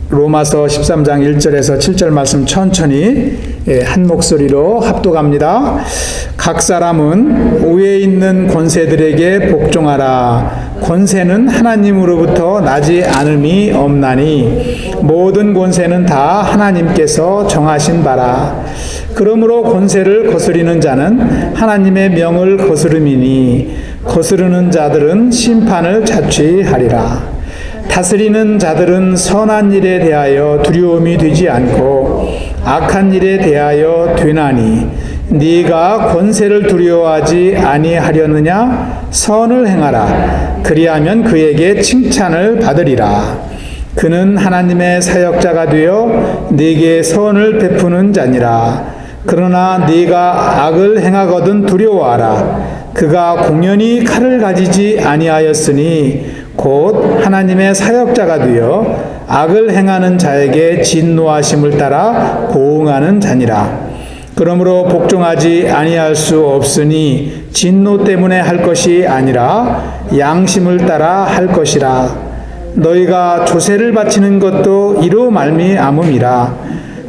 로마서 13장 1절에서 7절 말씀 천천히 한 목소리로 합독합니다. 각 사람은 위에 있는 권세들에게 복종하라. 권세는 하나님으로부터 나지 않음이 없나니 모든 권세는 다 하나님께서 정하신 바라. 그러므로 권세를 거스리는 자는 하나님의 명을 거스름이니 거스르는 자들은 심판을 자취하리라. 다스리는 자들은 선한 일에 대하여 두려움이 되지 않고 악한 일에 대하여 되나니 네가 권세를 두려워하지 아니하려느냐? 선을 행하라. 그리하면 그에게 칭찬을 받으리라. 그는 하나님의 사역자가 되어 네게 선을 베푸는 자니라. 그러나 네가 악을 행하거든 두려워하라. 그가 공연히 칼을 가지지 아니하였으니 곧 하나님의 사역자가 되어 악을 행하는 자에게 진노하심을 따라 보응하는 자니라. 그러므로 복종하지 아니할 수 없으니 진노 때문에 할 것이 아니라 양심을 따라 할 것이라. 너희가 조세를 바치는 것도 이로 말미암음이라.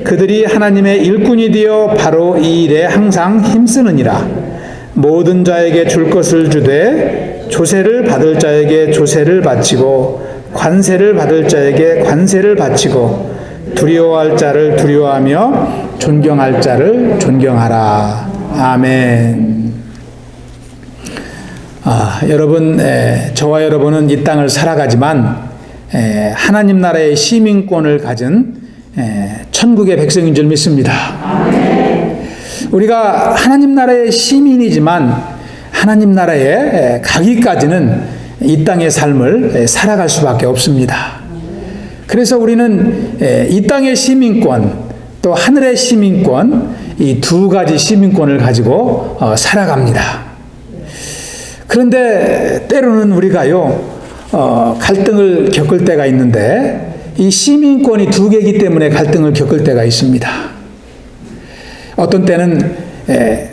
그들이 하나님의 일꾼이 되어 바로 이 일에 항상 힘쓰느니라. 모든 자에게 줄 것을 주되 조세를 받을 자에게 조세를 바치고 관세를 받을 자에게 관세를 바치고 두려워할 자를 두려워하며 존경할 자를 존경하라. 아멘. 여러분, 저와 여러분은 이 땅을 살아가지만 하나님 나라의 시민권을 가진 천국의 백성인 줄 믿습니다. 우리가 하나님 나라의 시민이지만 하나님 나라에 가기까지는 이 땅의 삶을 살아갈 수밖에 없습니다. 그래서 우리는 이 땅의 시민권 또 하늘의 시민권, 이 두 가지 시민권을 가지고 살아갑니다. 그런데 때로는 우리가요 갈등을 겪을 때가 있는데 이 시민권이 두 개이기 때문에 갈등을 겪을 때가 있습니다. 어떤 때는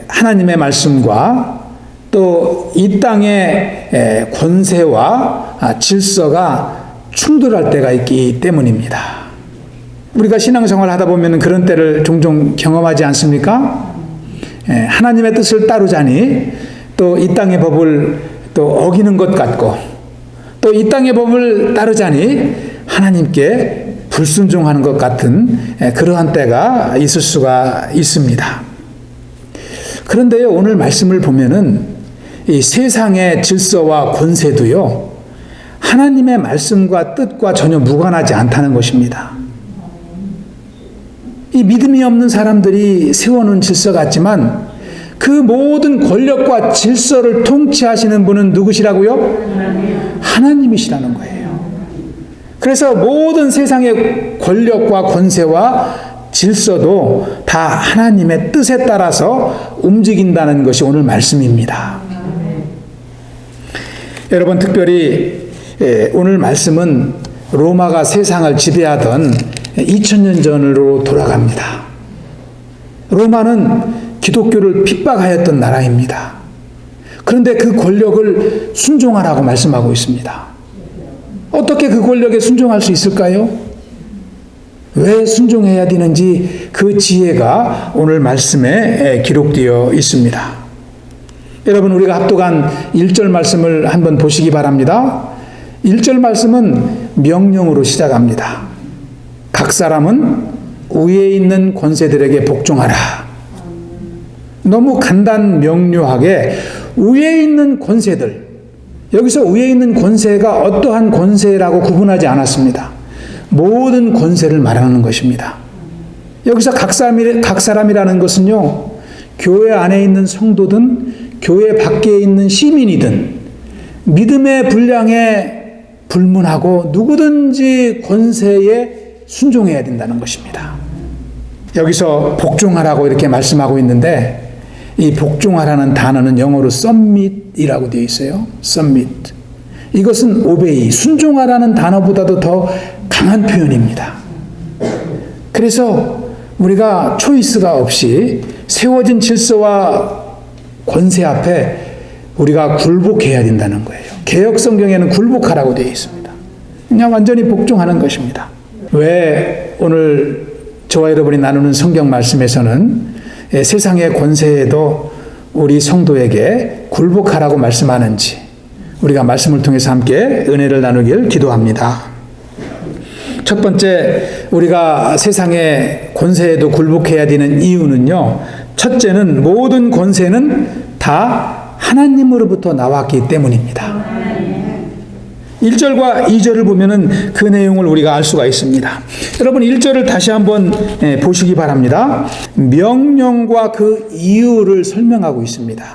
하나님의 말씀과 또 이 땅의 권세와 질서가 충돌할 때가 있기 때문입니다. 우리가 신앙생활을 하다 보면 그런 때를 종종 경험하지 않습니까? 하나님의 뜻을 따르자니 또 이 땅의 법을 또 어기는 것 같고 또 이 땅의 법을 따르자니 하나님께 불순종하는 것 같은 그러한 때가 있을 수가 있습니다. 그런데요, 오늘 말씀을 보면은 이 세상의 질서와 권세도요, 하나님의 말씀과 뜻과 전혀 무관하지 않다는 것입니다. 이 믿음이 없는 사람들이 세워놓은 질서 같지만 그 모든 권력과 질서를 통치하시는 분은 누구시라고요? 하나님이시라는 거예요. 그래서 모든 세상의 권력과 권세와 질서도 다 하나님의 뜻에 따라서 움직인다는 것이 오늘 말씀입니다. 여러분, 특별히 오늘 말씀은 로마가 세상을 지배하던 2000년 전으로 돌아갑니다. 로마는 기독교를 핍박하였던 나라입니다. 그런데 그 권력을 순종하라고 말씀하고 있습니다. 어떻게 그 권력에 순종할 수 있을까요? 왜 순종해야 되는지 그 지혜가 오늘 말씀에 기록되어 있습니다. 여러분, 우리가 합독한 1절 말씀을 한번 보시기 바랍니다. 1절 말씀은 명령으로 시작합니다. 각 사람은 위에 있는 권세들에게 복종하라. 너무 간단 명료하게 위에 있는 권세들, 여기서 위에 있는 권세가 어떠한 권세라고 구분하지 않았습니다. 모든 권세를 말하는 것입니다. 여기서 각 사람이라는 것은요, 교회 안에 있는 성도든 교회 밖에 있는 시민이든 믿음의 분량에 불문하고 누구든지 권세에 순종해야 된다는 것입니다. 여기서 복종하라고 이렇게 말씀하고 있는데 이 복종하라는 단어는 영어로 submit이라고 되어 있어요. submit. 이것은 obey, 순종하라는 단어보다도 더 강한 표현입니다. 그래서 우리가 초이스가 없이 세워진 질서와 권세 앞에 우리가 굴복해야 된다는 거예요. 개역 성경에는 굴복하라고 되어 있습니다. 그냥 완전히 복종하는 것입니다. 왜 오늘 저와 여러분이 나누는 성경 말씀에서는 세상의 권세에도 우리 성도에게 굴복하라고 말씀하는지 우리가 말씀을 통해서 함께 은혜를 나누길 기도합니다. 첫 번째, 우리가 세상의 권세에도 굴복해야 되는 이유는요, 첫째는 모든 권세는 다 하나님으로부터 나왔기 때문입니다. 1절과 2절을 보면은 그 내용을 우리가 알 수가 있습니다. 여러분 1절을 다시 한번 보시기 바랍니다. 명령과 그 이유를 설명하고 있습니다.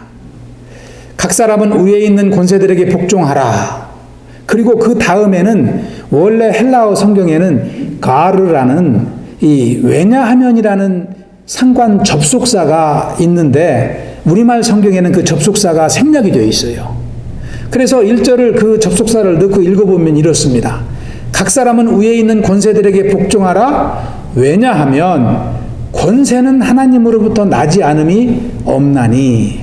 각 사람은 위에 있는 권세들에게 복종하라. 그리고 그 다음에는 원래 헬라어 성경에는 가르라는 이 왜냐하면이라는 상관 접속사가 있는데 우리말 성경에는 그 접속사가 생략이 되어 있어요. 그래서 1절을 그 접속사를 넣고 읽어보면 이렇습니다. 각 사람은 위에 있는 권세들에게 복종하라. 왜냐하면 권세는 하나님으로부터 나지 않음이 없나니.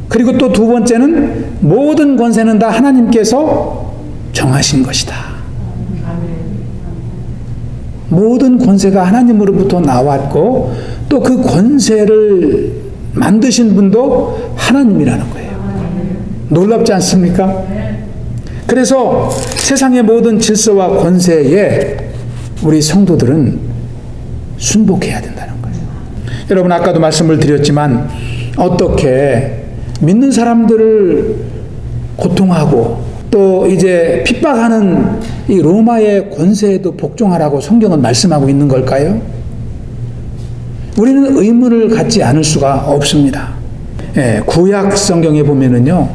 그리고 또 두 번째는 모든 권세는 다 하나님께서 정하신 것이다. 모든 권세가 하나님으로부터 나왔고 또 그 권세를 만드신 분도 하나님이라는 거예요. 놀랍지 않습니까? 그래서 세상의 모든 질서와 권세에 우리 성도들은 순복해야 된다는 거예요. 여러분 아까도 말씀을 드렸지만 어떻게 믿는 사람들을 고통하고 또 이제 핍박하는 이 로마의 권세에도 복종하라고 성경은 말씀하고 있는 걸까요? 우리는 의문을 갖지 않을 수가 없습니다. 구약 성경에 보면은요,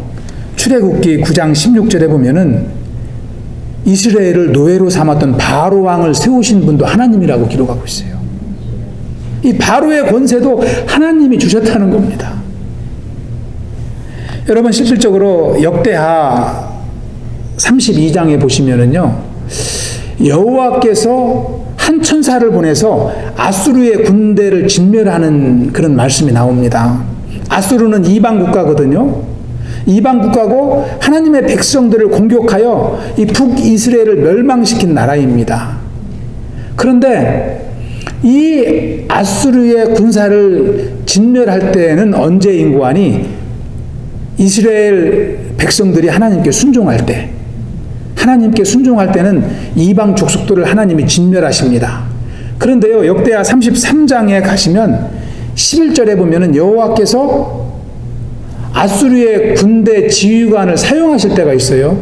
출애굽기 9장 16절에 보면은 이스라엘을 노예로 삼았던 바로 왕을 세우신 분도 하나님이라고 기록하고 있어요. 이 바로의 권세도 하나님이 주셨다는 겁니다. 여러분 실질적으로 역대하 32장에 보시면은요, 여호와께서 한 천사를 보내서 아수르의 군대를 진멸하는 그런 말씀이 나옵니다. 아수르는 이방 국가거든요. 이방 국가고 하나님의 백성들을 공격하여 이 북이스라엘을 멸망시킨 나라입니다. 그런데 이 아수르의 군사를 진멸할 때는 언제인고 하니 이스라엘 백성들이 하나님께 순종할 때, 하나님께 순종할 때는 이방 족속들을 하나님이 진멸하십니다. 그런데요, 역대하 33장에 가시면 11절에 보면은 여호와께서 아수르의 군대 지휘관을 사용하실 때가 있어요.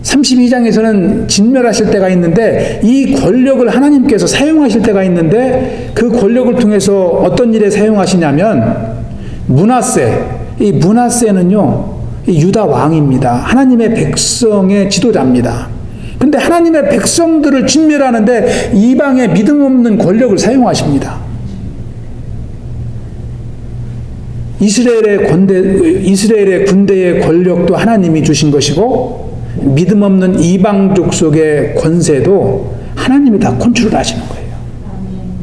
32장에서는 진멸하실 때가 있는데 이 권력을 하나님께서 사용하실 때가 있는데 그 권력을 통해서 어떤 일에 사용하시냐면 므낫세, 이 므낫세는요, 이 유다 왕입니다. 하나님의 백성의 지도자입니다. 그런데 하나님의 백성들을 진멸하는데 이방의 믿음 없는 권력을 사용하십니다. 이스라엘의 군대의 권력도 하나님이 주신 것이고 믿음 없는 이방 족속의 권세도 하나님이 다 컨트롤하시는 거예요.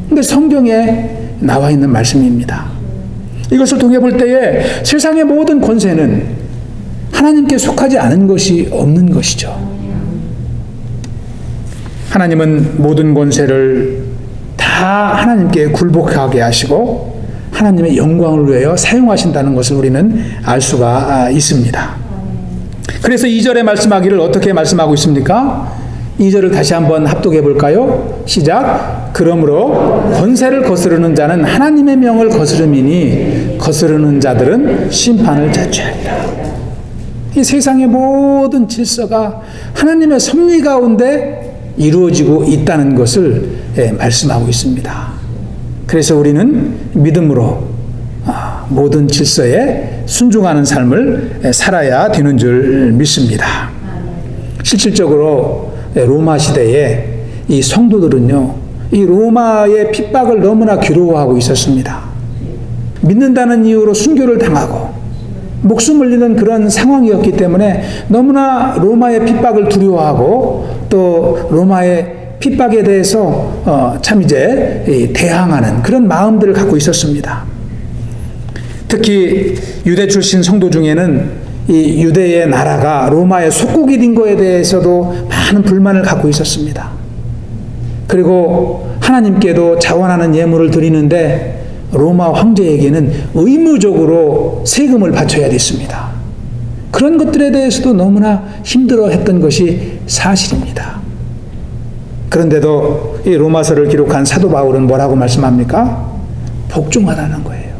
근데 성경에 나와 있는 말씀입니다. 이것을 통해 볼 때에 세상의 모든 권세는 하나님께 속하지 않은 것이 없는 것이죠. 하나님은 모든 권세를 다 하나님께 굴복하게 하시고 하나님의 영광을 위하여 사용하신다는 것을 우리는 알 수가 있습니다. 그래서 2절에 말씀하기를 어떻게 말씀하고 있습니까? 2절을 다시 한번 합독해 볼까요? 시작. 그러므로 권세를 거스르는 자는 하나님의 명을 거스름이니 거스르는 자들은 심판을 자취하리라. 이 세상의 모든 질서가 하나님의 섭리 가운데 이루어지고 있다는 것을 말씀하고 있습니다. 그래서 우리는 믿음으로 모든 질서에 순종하는 삶을 살아야 되는 줄 믿습니다. 실질적으로 로마 시대에 이 성도들은요, 이 로마의 핍박을 너무나 괴로워하고 있었습니다. 믿는다는 이유로 순교를 당하고 목숨을 잃는 그런 상황이었기 때문에 너무나 로마의 핍박을 두려워하고 또 로마의 핍박에 대해서 참 이제 대항하는 그런 마음들을 갖고 있었습니다. 특히 유대 출신 성도 중에는 이 유대의 나라가 로마의 속국이 된 것에 대해서도 많은 불만을 갖고 있었습니다. 그리고 하나님께도 자원하는 예물을 드리는데 로마 황제에게는 의무적으로 세금을 바쳐야 됐습니다. 그런 것들에 대해서도 너무나 힘들어했던 것이 사실입니다. 그런데도 이 로마서를 기록한 사도 바울은 뭐라고 말씀합니까? 복종하라는 거예요.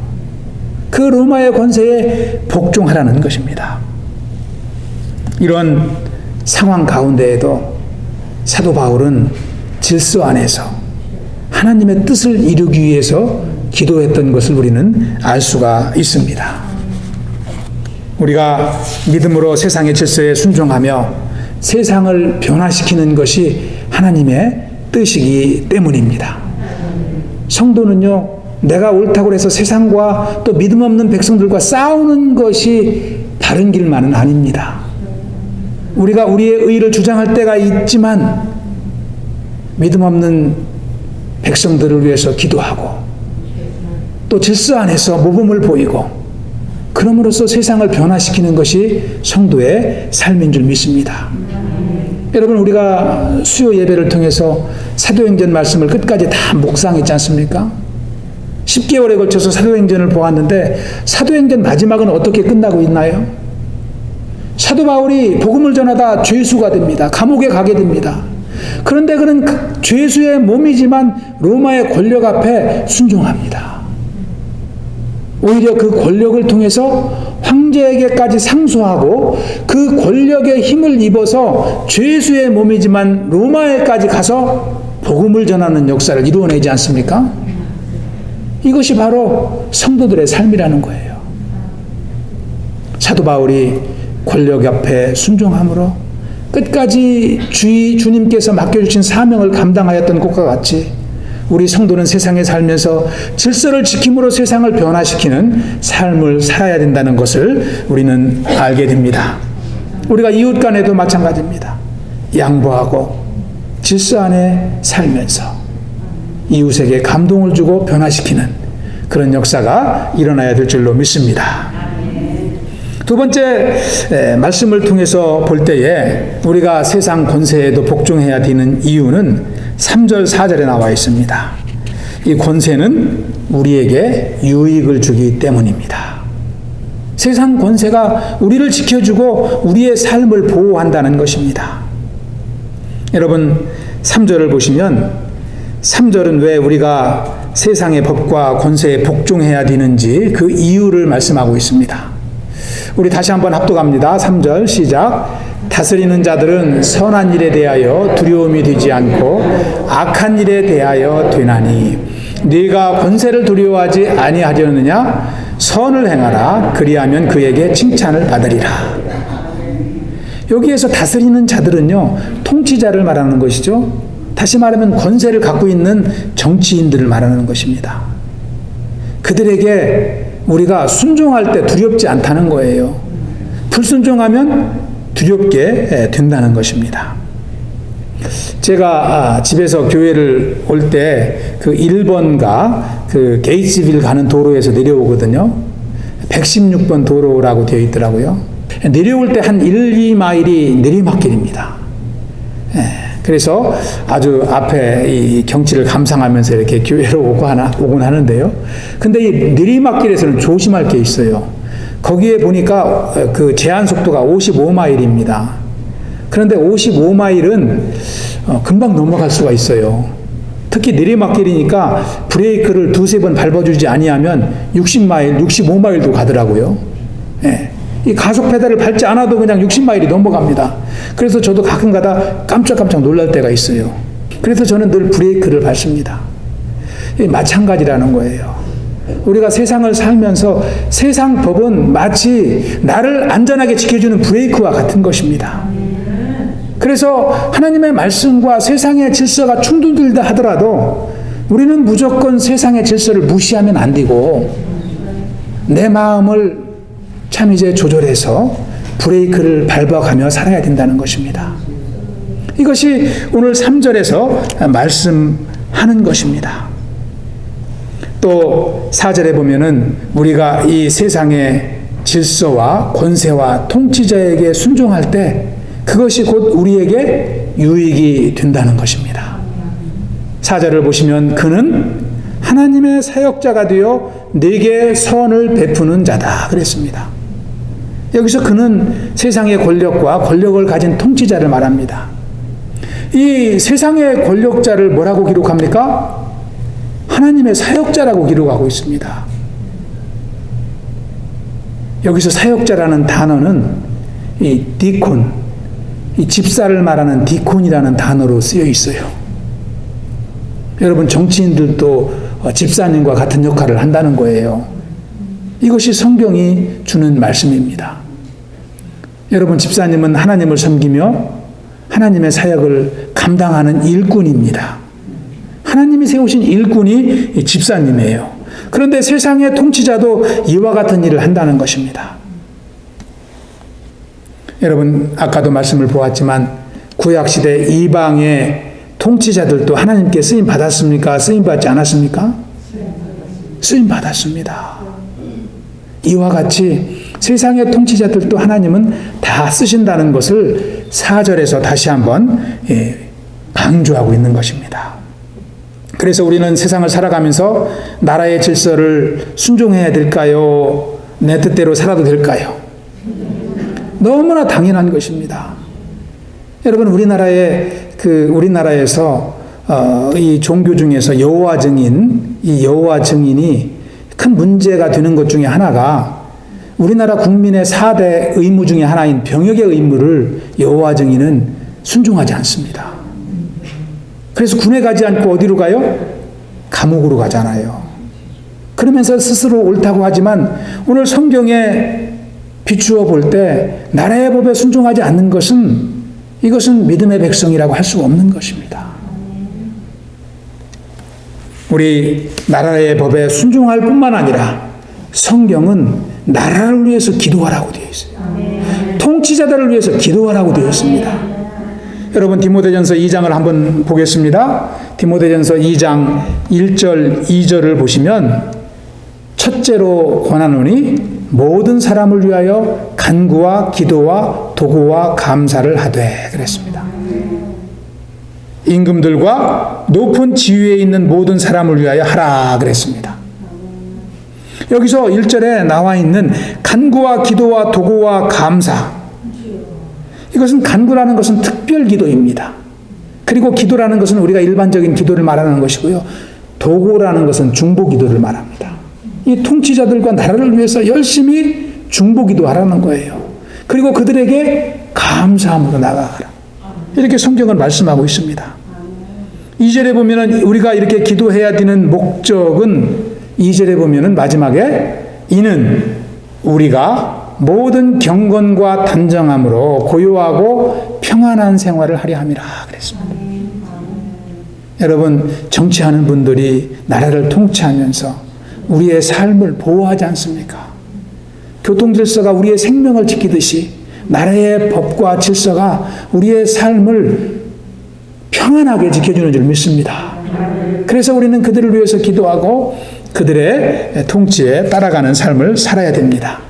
그 로마의 권세에 복종하라는 것입니다. 이런 상황 가운데에도 사도 바울은 질서 안에서 하나님의 뜻을 이루기 위해서 기도했던 것을 우리는 알 수가 있습니다. 우리가 믿음으로 세상의 질서에 순종하며 세상을 변화시키는 것이 하나님의 뜻이기 때문입니다. 성도는요, 내가 옳다고 해서 세상과 또 믿음 없는 백성들과 싸우는 것이 바른 길만은 아닙니다. 우리가 우리의 의를 주장할 때가 있지만 믿음 없는 백성들을 위해서 기도하고 또 질서 안에서 모범을 보이고 그럼으로써 세상을 변화시키는 것이 성도의 삶인 줄 믿습니다. 여러분, 우리가 수요 예배를 통해서 사도행전 말씀을 끝까지 다 묵상했지 않습니까? 10개월에 걸쳐서 사도행전을 보았는데 사도행전 마지막은 어떻게 끝나고 있나요? 사도 바울이 복음을 전하다 죄수가 됩니다. 감옥에 가게 됩니다. 그런데 그는 죄수의 몸이지만 로마의 권력 앞에 순종합니다. 오히려 그 권력을 통해서 황제에게까지 상소하고 그 권력의 힘을 입어서 죄수의 몸이지만 로마에까지 가서 복음을 전하는 역사를 이루어내지 않습니까? 이것이 바로 성도들의 삶이라는 거예요. 사도 바울이 권력 앞에 순종함으로 끝까지 주님께서 맡겨주신 사명을 감당하였던 것과 같이 우리 성도는 세상에 살면서 질서를 지킴으로 세상을 변화시키는 삶을 살아야 된다는 것을 우리는 알게 됩니다. 우리가 이웃 간에도 마찬가지입니다. 양보하고 질서 안에 살면서 이웃에게 감동을 주고 변화시키는 그런 역사가 일어나야 될 줄로 믿습니다. 두 번째 말씀을 통해서 볼 때에 우리가 세상 권세에도 복종해야 되는 이유는 3절 4절에 나와 있습니다. 이 권세는 우리에게 유익을 주기 때문입니다. 세상 권세가 우리를 지켜주고 우리의 삶을 보호한다는 것입니다. 여러분, 3절을 보시면 3절은 왜 우리가 세상의 법과 권세에 복종해야 되는지 그 이유를 말씀하고 있습니다. 우리 다시 한번 합독합니다. 3절 시작. 다스리는 자들은 선한 일에 대하여 두려움이 되지 않고 악한 일에 대하여 되나니 네가 권세를 두려워하지 아니하려느냐? 선을 행하라. 그리하면 그에게 칭찬을 받으리라. 여기에서 다스리는 자들은요, 통치자를 말하는 것이죠. 다시 말하면 권세를 갖고 있는 정치인들을 말하는 것입니다. 그들에게 우리가 순종할 때 두렵지 않다는 거예요. 불순종하면 두렵게 된다는 것입니다. 제가 집에서 교회를 올 때 그 1번가 그 게이츠빌 가는 도로에서 내려오거든요. 116번 도로라고 되어 있더라고요. 내려올 때 한 1, 2마일이 내리막길입니다. 그래서 아주 앞에 이 경치를 감상하면서 이렇게 교회로 오곤 하는데요. 근데 이 내리막길에서는 조심할 게 있어요. 거기에 보니까 그 제한 속도가 55마일입니다. 그런데 55마일은 금방 넘어갈 수가 있어요. 특히 내리막길이니까 브레이크를 두세 번 밟아주지 아니하면 60마일, 65마일도 가더라고요. 이 가속 페달을 밟지 않아도 그냥 60마일이 넘어갑니다. 그래서 저도 가끔가다 깜짝깜짝 놀랄 때가 있어요. 그래서 저는 늘 브레이크를 밟습니다. 마찬가지라는 거예요. 우리가 세상을 살면서 세상 법은 마치 나를 안전하게 지켜주는 브레이크와 같은 것입니다. 그래서 하나님의 말씀과 세상의 질서가 충돌된다 하더라도 우리는 무조건 세상의 질서를 무시하면 안 되고 내 마음을 참 이제 조절해서 브레이크를 밟아가며 살아야 된다는 것입니다. 이것이 오늘 3절에서 말씀하는 것입니다. 또 4절에 보면은 우리가 이 세상의 질서와 권세와 통치자에게 순종할 때 그것이 곧 우리에게 유익이 된다는 것입니다. 4절을 보시면 그는 하나님의 사역자가 되어 내게 선을 베푸는 자다 그랬습니다. 여기서 그는 세상의 권력과 권력을 가진 통치자를 말합니다. 이 세상의 권력자를 뭐라고 기록합니까? 하나님의 사역자라고 기록하고 있습니다. 여기서 사역자라는 단어는 이 디콘, 이 집사를 말하는 디콘이라는 단어로 쓰여 있어요. 여러분, 정치인들도 집사님과 같은 역할을 한다는 거예요. 이것이 성경이 주는 말씀입니다. 여러분, 집사님은 하나님을 섬기며 하나님의 사역을 감당하는 일꾼입니다. 하나님이 세우신 일꾼이 집사님이에요. 그런데 세상의 통치자도 이와 같은 일을 한다는 것입니다. 여러분, 아까도 말씀을 보았지만 구약시대 이방의 통치자들도 하나님께 쓰임 받았습니까? 쓰임 받지 않았습니까? 쓰임 받았습니다. 이와 같이 세상의 통치자들도 하나님은 다 쓰신다는 것을 4절에서 다시 한번 강조하고 있는 것입니다. 그래서 우리는 세상을 살아가면서 나라의 질서를 순종해야 될까요? 내 뜻대로 살아도 될까요? 너무나 당연한 것입니다. 여러분, 우리나라에서 이 종교 중에서 여호와 증인이 큰 문제가 되는 것 중에 하나가 우리나라 국민의 4대 의무 중에 하나인 병역의 의무를 여호와 증인은 순종하지 않습니다. 그래서 군에 가지 않고 어디로 가요? 감옥으로 가잖아요. 그러면서 스스로 옳다고 하지만 오늘 성경에 비추어 볼 때 나라의 법에 순종하지 않는 이것은 믿음의 백성이라고 할 수가 없는 것입니다. 우리 나라의 법에 순종할 뿐만 아니라 성경은 나라를 위해서 기도하라고 되어 있어요. 통치자들을 위해서 기도하라고 되어 있습니다. 여러분, 디모데전서 2장을 한번 보겠습니다. 디모데전서 2장 1절 2절을 보시면 첫째로 권하노니 모든 사람을 위하여 간구와 기도와 도구와 감사를 하되 그랬습니다. 임금들과 높은 지위에 있는 모든 사람을 위하여 하라 그랬습니다. 여기서 1절에 나와 있는 간구와 기도와 도구와 감사, 이것은 간구라는 것은 특별 기도입니다. 그리고 기도라는 것은 우리가 일반적인 기도를 말하는 것이고요. 도구라는 것은 중보 기도를 말합니다. 이 통치자들과 나라를 위해서 열심히 중보 기도하라는 거예요. 그리고 그들에게 감사함으로 나아가라. 이렇게 성경은 말씀하고 있습니다. 2절에 보면은 우리가 이렇게 기도해야 되는 목적은 2절에 보면은 마지막에 이는 우리가 모든 경건과 단정함으로 고요하고 평안한 생활을 하려 함이라 그랬습니다. 여러분, 정치하는 분들이 나라를 통치하면서 우리의 삶을 보호하지 않습니까? 교통질서가 우리의 생명을 지키듯이 나라의 법과 질서가 우리의 삶을 평안하게 지켜주는 줄 믿습니다. 그래서 우리는 그들을 위해서 기도하고 그들의 통치에 따라가는 삶을 살아야 됩니다.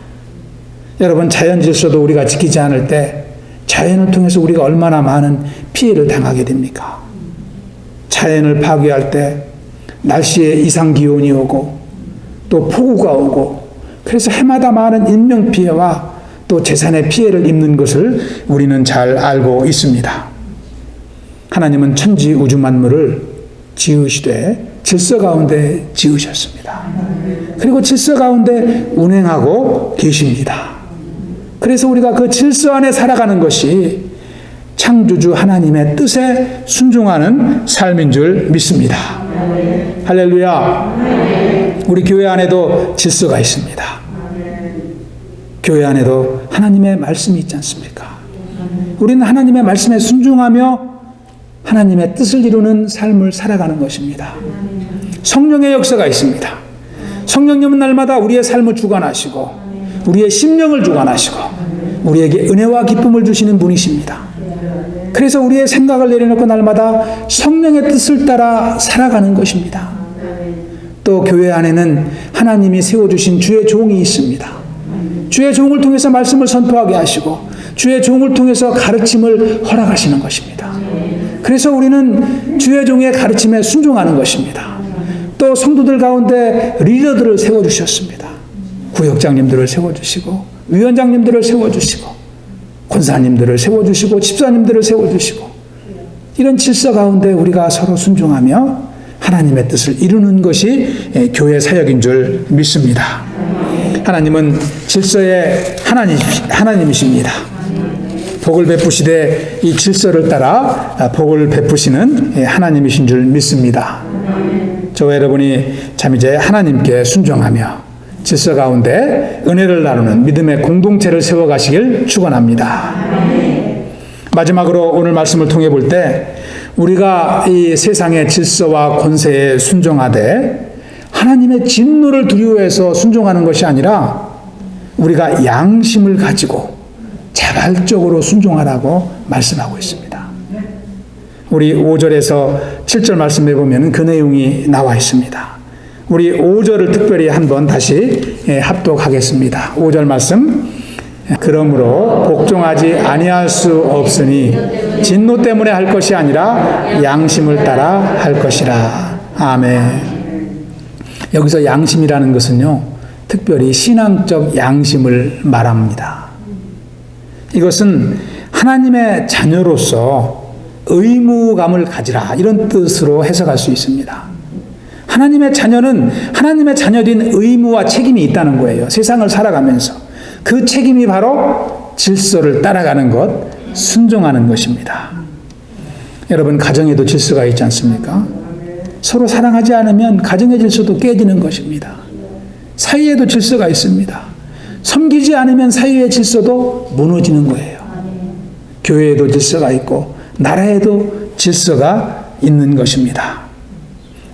여러분, 자연 질서도 우리가 지키지 않을 때 자연을 통해서 우리가 얼마나 많은 피해를 당하게 됩니까? 자연을 파괴할 때 날씨에 이상 기온이 오고 또 폭우가 오고, 그래서 해마다 많은 인명피해와 또 재산의 피해를 입는 것을 우리는 잘 알고 있습니다. 하나님은 천지 우주 만물을 지으시되 질서 가운데 지으셨습니다. 그리고 질서 가운데 운행하고 계십니다. 그래서 우리가 그 질서 안에 살아가는 것이 창조주 하나님의 뜻에 순종하는 삶인 줄 믿습니다. 할렐루야. 우리 교회 안에도 질서가 있습니다. 교회 안에도 하나님의 말씀이 있지 않습니까? 우리는 하나님의 말씀에 순종하며 하나님의 뜻을 이루는 삶을 살아가는 것입니다. 성령의 역사가 있습니다. 성령님은 날마다 우리의 삶을 주관하시고 우리의 심령을 주관하시고 우리에게 은혜와 기쁨을 주시는 분이십니다. 그래서 우리의 생각을 내려놓고 날마다 성령의 뜻을 따라 살아가는 것입니다. 또 교회 안에는 하나님이 세워주신 주의 종이 있습니다. 주의 종을 통해서 말씀을 선포하게 하시고 주의 종을 통해서 가르침을 허락하시는 것입니다. 그래서 우리는 주의 종의 가르침에 순종하는 것입니다. 또 성도들 가운데 리더들을 세워주셨습니다. 구역장님들을 세워주시고 위원장님들을 세워주시고 권사님들을 세워주시고 집사님들을 세워주시고 이런 질서 가운데 우리가 서로 순종하며 하나님의 뜻을 이루는 것이 교회 사역인 줄 믿습니다. 하나님은 질서의 하나님이십니다. 복을 베푸시되 이 질서를 따라 복을 베푸시는 하나님이신 줄 믿습니다. 저와 여러분이 참 이제 하나님께 순종하며 질서 가운데 은혜를 나누는 믿음의 공동체를 세워가시길 축원합니다. 마지막으로 오늘 말씀을 통해 볼 때 우리가 이 세상의 질서와 권세에 순종하되 하나님의 진노를 두려워해서 순종하는 것이 아니라 우리가 양심을 가지고 자발적으로 순종하라고 말씀하고 있습니다. 우리 5절에서 7절 말씀해 보면 그 내용이 나와 있습니다. 우리 5절을 특별히 한번 다시 합독하겠습니다. 5절 말씀. 그러므로 복종하지 아니할 수 없으니 진노 때문에 할 것이 아니라 양심을 따라 할 것이라. 아멘. 여기서 양심이라는 것은요, 특별히 신앙적 양심을 말합니다. 이것은 하나님의 자녀로서 의무감을 가지라 이런 뜻으로 해석할 수 있습니다. 하나님의 자녀는 하나님의 자녀된 의무와 책임이 있다는 거예요. 세상을 살아가면서 그 책임이 바로 질서를 따라가는 것, 순종하는 것입니다. 여러분 가정에도 질서가 있지 않습니까? 서로 사랑하지 않으면 가정의 질서도 깨지는 것입니다. 사이에도 질서가 있습니다. 섬기지 않으면 사이의 질서도 무너지는 거예요. 교회에도 질서가 있고 나라에도 질서가 있는 것입니다.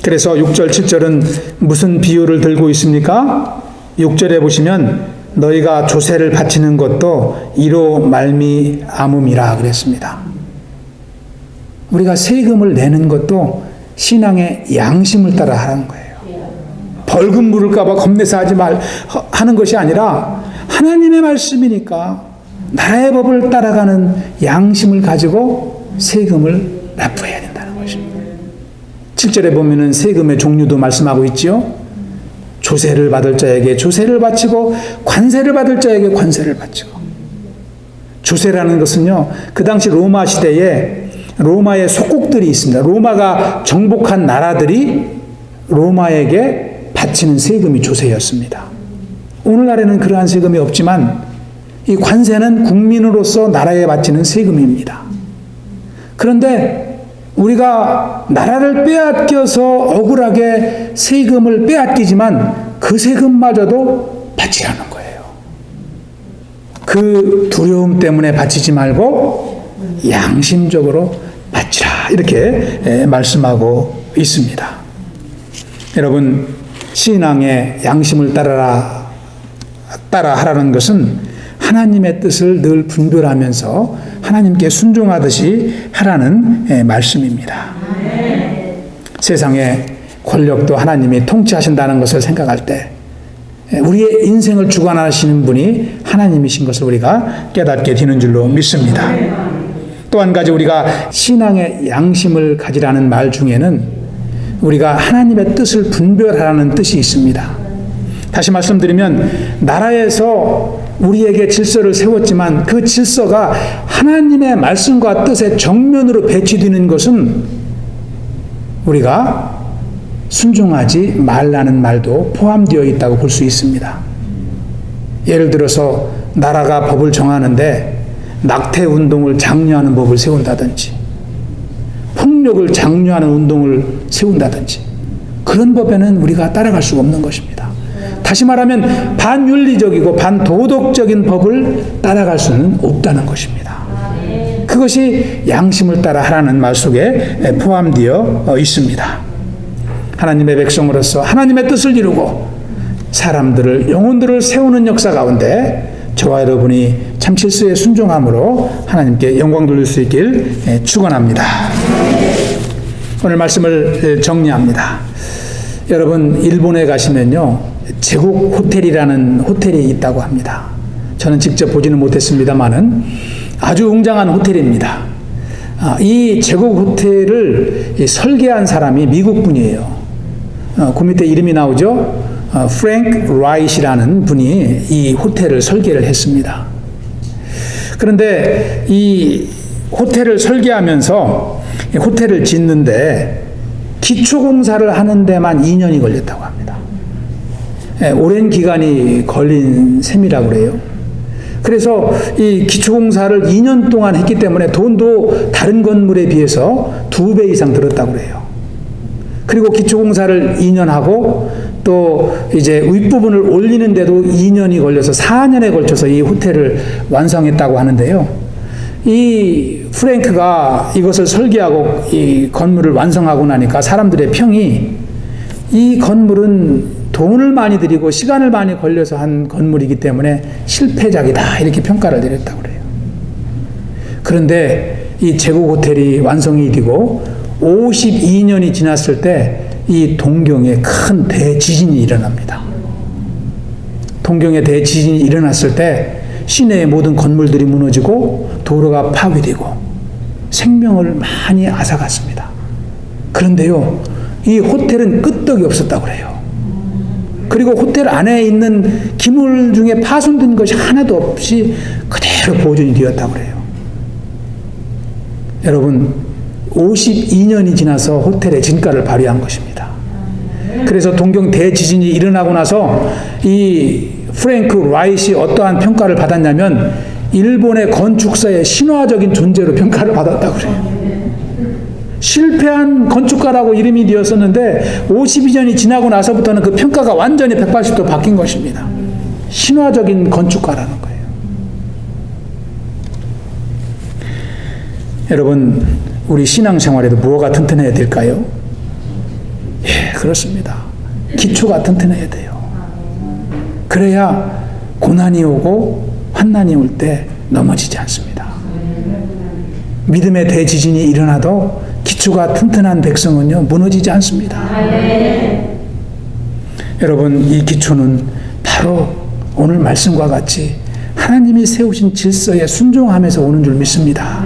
그래서 6절, 7절은 무슨 비유를 들고 있습니까? 6절에 보시면 너희가 조세를 바치는 것도 이로 말미암음이라 그랬습니다. 우리가 세금을 내는 것도 신앙의 양심을 따라 하는 거예요. 벌금 물을까 봐 겁내서 하는 것이 아니라 하나님의 말씀이니까 나라의 법을 따라가는 양심을 가지고 세금을 납부해야 된다는 것입니다. 7절에 보면은 세금의 종류도 말씀하고 있지요. 조세를 받을 자에게 조세를 바치고 관세를 받을 자에게 관세를 바치고. 조세라는 것은요, 그 당시 로마 시대에 로마의 속국들이 있습니다. 로마가 정복한 나라들이 로마에게 바치는 세금이 조세였습니다. 오늘날에는 그러한 세금이 없지만 이 관세는 국민으로서 나라에 바치는 세금입니다. 그런데 우리가 나라를 빼앗겨서 억울하게 세금을 빼앗기지만 그 세금마저도 바치라는 거예요. 그 두려움 때문에 바치지 말고 양심적으로 바치라 이렇게 말씀하고 있습니다. 여러분 신앙의 양심을 따라 하라는 것은 하나님의 뜻을 늘 분별하면서 하나님께 순종하듯이 하라는 말씀입니다. 세상의 권력도 하나님이 통치하신다는 것을 생각할 때 우리의 인생을 주관하시는 분이 하나님이신 것을 우리가 깨닫게 되는 줄로 믿습니다. 또 한 가지 우리가 신앙의 양심을 가지라는 말 중에는 우리가 하나님의 뜻을 분별하라는 뜻이 있습니다. 다시 말씀드리면 나라에서 우리에게 질서를 세웠지만 그 질서가 하나님의 말씀과 뜻의 정면으로 배치되는 것은 우리가 순종하지 말라는 말도 포함되어 있다고 볼 수 있습니다. 예를 들어서 나라가 법을 정하는데 낙태 운동을 장려하는 법을 세운다든지 폭력을 장려하는 운동을 세운다든지 그런 법에는 우리가 따라갈 수가 없는 것입니다. 다시 말하면 반윤리적이고 반도덕적인 법을 따라갈 수는 없다는 것입니다. 그것이 양심을 따라 하라는 말 속에 포함되어 있습니다. 하나님의 백성으로서 하나님의 뜻을 이루고 사람들을 영혼들을 세우는 역사 가운데 저와 여러분이 참 질서에 순종함으로 하나님께 영광 돌릴 수 있길 축원합니다. 오늘 말씀을 정리합니다. 여러분 일본에 가시면요 제국 호텔이라는 호텔이 있다고 합니다. 저는 직접 보지는 못했습니다만은 아주 웅장한 호텔입니다. 이 제국 호텔을 설계한 사람이 미국 분이에요. 그 밑에 이름이 나오죠. 프랭크 라이트라는 분이 이 호텔을 설계를 했습니다. 그런데 이 호텔을 설계하면서 호텔을 짓는데 기초공사를 하는 데만 2년이 걸렸다고 합니다. 오랜 기간이 걸린 셈이라고 그래요. 그래서 이 기초공사를 2년 동안 했기 때문에 돈도 다른 건물에 비해서 2배 이상 들었다고 그래요. 그리고 기초공사를 2년 하고 또 이제 윗부분을 올리는데도 2년이 걸려서 4년에 걸쳐서 이 호텔을 완성했다고 하는데요. 이 프랭크가 이것을 설계하고 이 건물을 완성하고 나니까 사람들의 평이 이 건물은 돈을 많이 들이고 시간을 많이 걸려서 한 건물이기 때문에 실패작이다 이렇게 평가를 내렸다고 그래요. 그런데 이 제국 호텔이 완성이 되고 52년이 지났을 때 이 동경에 큰 대지진이 일어납니다. 동경에 대지진이 일어났을 때 시내의 모든 건물들이 무너지고 도로가 파괴되고 생명을 많이 앗아갔습니다. 그런데요, 이 호텔은 끄떡이 없었다고 그래요. 그리고 호텔 안에 있는 기물 중에 파손된 것이 하나도 없이 그대로 보존이 되었다고 그래요. 여러분, 52년이 지나서 호텔의 진가를 발휘한 것입니다. 그래서 동경 대지진이 일어나고 나서 이 프랭크 라이트이 어떠한 평가를 받았냐면 일본의 건축사의 신화적인 존재로 평가를 받았다고 그래요. 실패한 건축가라고 이름이 되었었는데 52년이 지나고 나서부터는 그 평가가 완전히 180도 바뀐 것입니다. 신화적인 건축가라는 거예요. 여러분, 우리 신앙생활에도 무엇가 튼튼해야 될까요? 예, 그렇습니다. 기초가 튼튼해야 돼요. 그래야 고난이 오고 환난이 올 때 넘어지지 않습니다. 믿음의 대지진이 일어나도 기초가 튼튼한 백성은요, 무너지지 않습니다. 여러분, 이 기초는 바로 오늘 말씀과 같이 하나님이 세우신 질서에 순종하면서 오는 줄 믿습니다.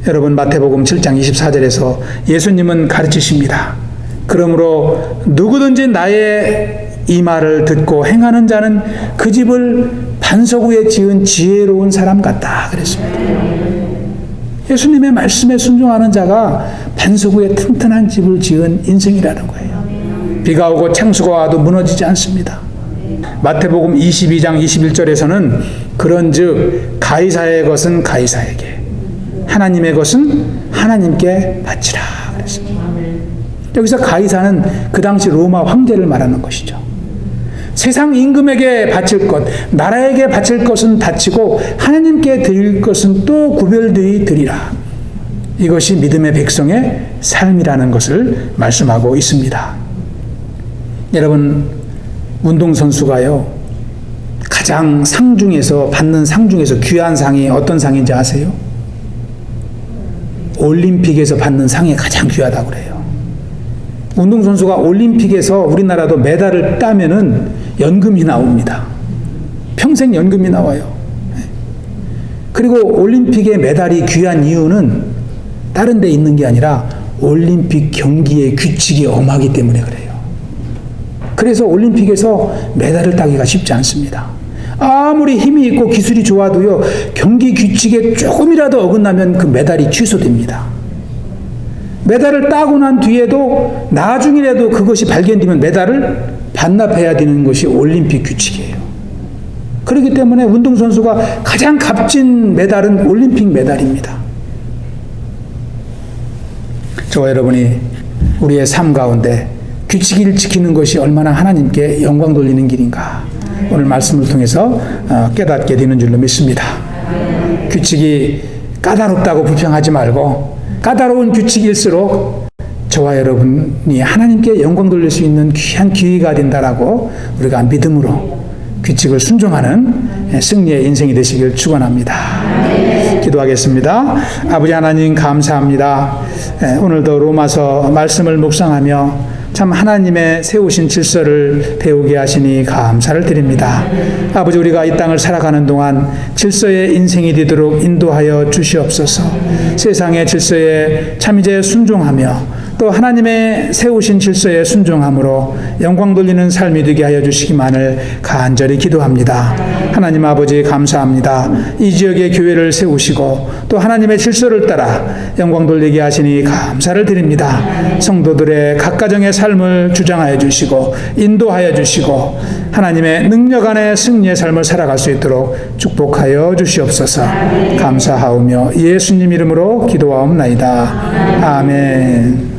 여러분, 마태복음 7장 24절에서 예수님은 가르치십니다. 그러므로 누구든지 나의 이 말을 듣고 행하는 자는 그 집을 반석 위에 지은 지혜로운 사람 같다 그랬습니다. 예수님의 말씀에 순종하는 자가 반석 위에 튼튼한 집을 지은 인생이라는 거예요. 비가 오고 창수가 와도 무너지지 않습니다. 마태복음 22장 21절에서는 그런즉 가이사의 것은 가이사에게, 하나님의 것은 하나님께 바치라 그랬습니다. 여기서 가이사는 그 당시 로마 황제를 말하는 것이죠. 세상 임금에게 바칠 것, 나라에게 바칠 것은 바치고 하나님께 드릴 것은 또 구별되이 드리라. 이것이 믿음의 백성의 삶이라는 것을 말씀하고 있습니다. 여러분, 운동선수가요, 가장 상 중에서 받는 상 중에서 귀한 상이 어떤 상인지 아세요? 올림픽에서 받는 상이 가장 귀하다고 그래요. 운동선수가 올림픽에서 우리나라도 메달을 따면은 연금이 나옵니다. 평생 연금이 나와요. 그리고 올림픽의 메달이 귀한 이유는 다른 데 있는 게 아니라 올림픽 경기의 규칙이 엄하기 때문에 그래요. 그래서 올림픽에서 메달을 따기가 쉽지 않습니다. 아무리 힘이 있고 기술이 좋아도요, 경기 규칙에 조금이라도 어긋나면 그 메달이 취소됩니다. 메달을 따고 난 뒤에도 나중이라도 그것이 발견되면 메달을 반납해야 되는 것이 올림픽 규칙이에요. 그렇기 때문에 운동선수가 가장 값진 메달은 올림픽 메달입니다. 저와 여러분이 우리의 삶 가운데 규칙을 지키는 것이 얼마나 하나님께 영광 돌리는 길인가, 오늘 말씀을 통해서 깨닫게 되는 줄로 믿습니다. 규칙이 까다롭다고 불평하지 말고 까다로운 규칙일수록 저와 여러분이 하나님께 영광 돌릴 수 있는 귀한 기회가 된다라고 우리가 믿음으로 규칙을 순종하는 승리의 인생이 되시길 축원합니다. 기도하겠습니다. 아버지 하나님, 감사합니다. 오늘도 로마서 말씀을 묵상하며 참 하나님의 세우신 질서를 배우게 하시니 감사를 드립니다. 아버지, 우리가 이 땅을 살아가는 동안 질서의 인생이 되도록 인도하여 주시옵소서. 세상의 질서에 참 이제 순종하며 또 하나님의 세우신 질서에 순종함으로 영광 돌리는 삶이 되게 하여 주시기만을 간절히 기도합니다. 하나님 아버지, 감사합니다. 이 지역의 교회를 세우시고 또 하나님의 질서를 따라 영광 돌리게 하시니 감사를 드립니다. 성도들의 각 가정의 삶을 주장하여 주시고 인도하여 주시고 하나님의 능력 안에 승리의 삶을 살아갈 수 있도록 축복하여 주시옵소서. 감사하오며 예수님 이름으로 기도하옵나이다. 아멘.